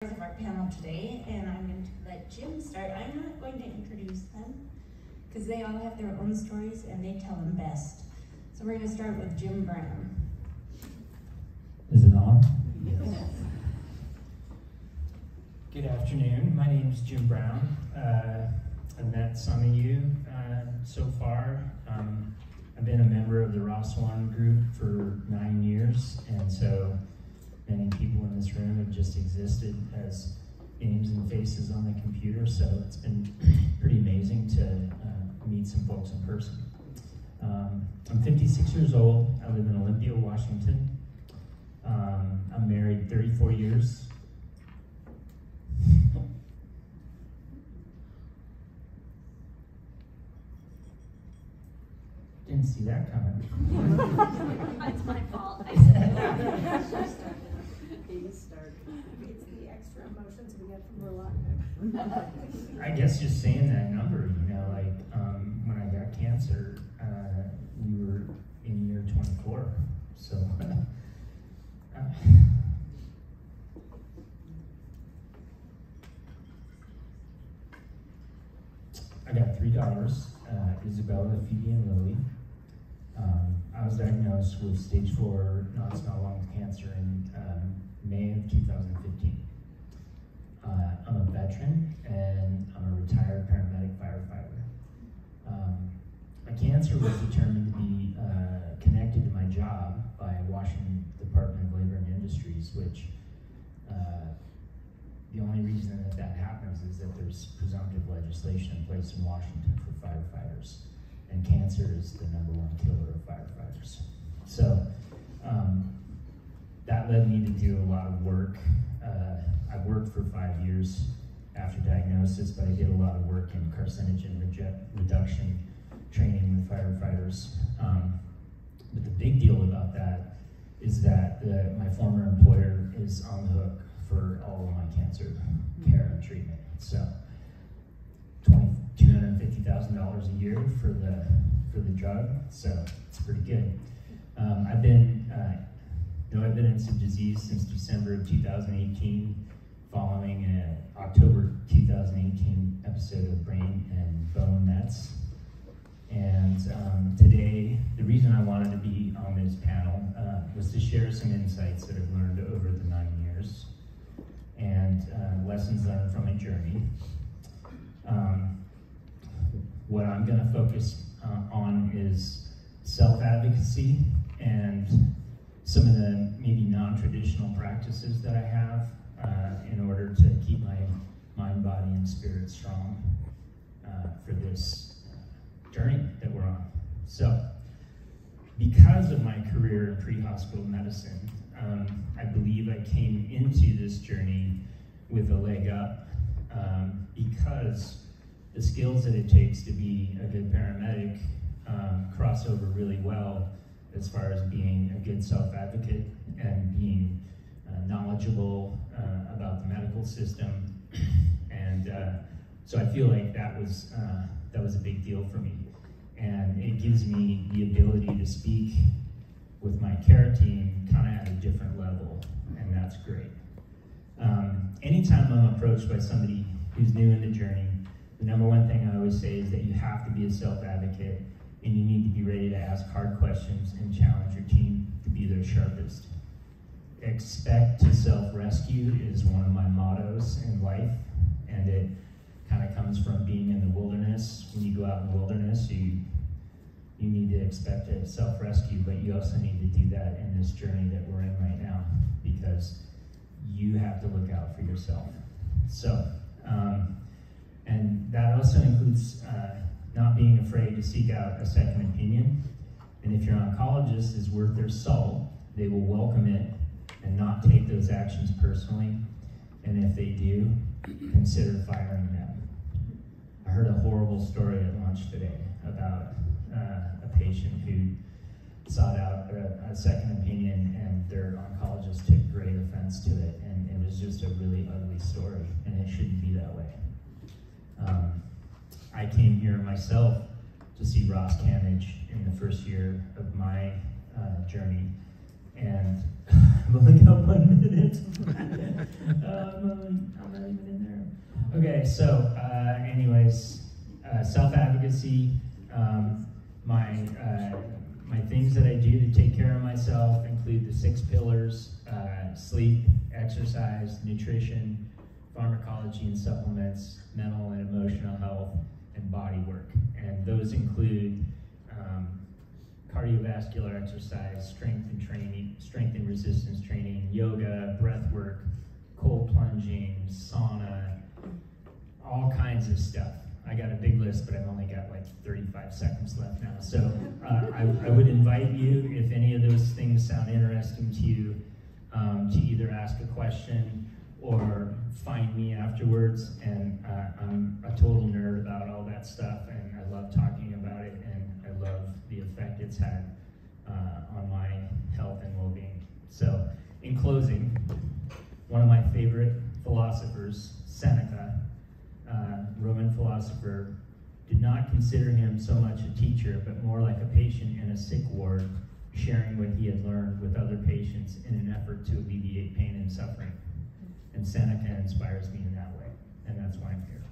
Of our panel today, and I'm going to let Jim start. I'm not going to introduce them because they all have their own stories and they tell them best. So we're going to start with Jim Brown. Is it on? Yes. Good afternoon. My name is Jim Brown. I've met some of you so far. I've been a member of the ROS1 group for 9 years, and so many people in this room have just existed as names and faces on the computer, so it's been pretty amazing to meet some folks in person. I'm 56 years old. I live in Olympia, Washington. I'm married 34 years. Didn't see that coming. It's my fault. I It's the extra emotions we get from Rolanda. I guess just saying that number, you know, like when I got cancer, we were in year 24. So, I got 3 daughters, Isabella, Phoebe, and Lily. I was diagnosed with stage 4 non-small lung cancer in May of 2015. I'm a veteran and I'm a retired paramedic firefighter. My cancer was determined to be connected to my job by Washington Department of Labor and Industries, which the only reason that happens is that there's presumptive legislation in place in Washington for firefighters, and cancer is the #1 killer of firefighters. So that led me to do a lot of work. I worked for 5 years after diagnosis, but I did a lot of work in carcinogen reduction training with firefighters. But the big deal about that is that my former employer is on the hook for all of my cancer care and treatment. So $250,000 a year for the drug, so it's pretty good. I've been no evidence of disease since December of 2018, following an October 2018 episode of brain and bone mets. And today, the reason I wanted to be on this panel was to share some insights that I've learned over the 9 years and lessons learned from my journey. What I'm going to focus on is self-advocacy and some of the maybe non-traditional practices that I have in order to keep my mind, body, and spirit strong for this journey that we're on. So, because of my career in pre-hospital medicine, I believe I came into this journey with a leg up because the skills that it takes to be a good paramedic cross over really well as far as being a good self-advocate and being knowledgeable about the medical system. And so I feel like that was a big deal for me. And it gives me the ability to speak with my care team kind of at a different level, and that's great. Anytime I'm approached by somebody who's new in the journey, the #1 thing I always say is that you have to be a self-advocate, and you need to be ready to ask hard questions and challenge your team to be their sharpest. Expect to self-rescue is one of my mottos in life, and it kind of comes from being in the wilderness. When you go out in the wilderness, you need to expect to self-rescue, but you also need to do that in this journey that we're in right now, because you have to look out for yourself. So, and that also includes not being afraid to seek out a second opinion. And if your oncologist is worth their salt, they will welcome it and not take those actions personally. And if they do, consider firing them. I heard a horrible story at lunch today about a patient who sought out a second opinion, and their oncologist took great offense to it, and it was just a really ugly story, and it shouldn't be that way. I came here myself to see Ross Camage in the first year of my journey, and I've only got 1 minute. I'm not even in there. Okay, so anyways, self-advocacy. My things that I do to take care of myself include the 6 pillars: sleep, exercise, nutrition, pharmacology and supplements, mental and emotional health, and body work. And those include cardiovascular exercise, strength and resistance training, yoga, breath work, cold plunging, sauna, all kinds of stuff. I got a big list, but I've only got like 35 seconds left now. So I would invite you, if any of those things sound interesting to you, to either ask a question or find me afterwards. And I'm a total nerd about all that stuff, and I love talking about it, and I love the effect it's had on my health and well-being. So in closing, one of my favorite philosophers, Seneca, Roman philosopher, did not consider him so much a teacher, but more like a patient in a sick ward, sharing what he had learned with other patients in an effort to alleviate pain and suffering. And Seneca inspires me in that way, and that's why I'm here.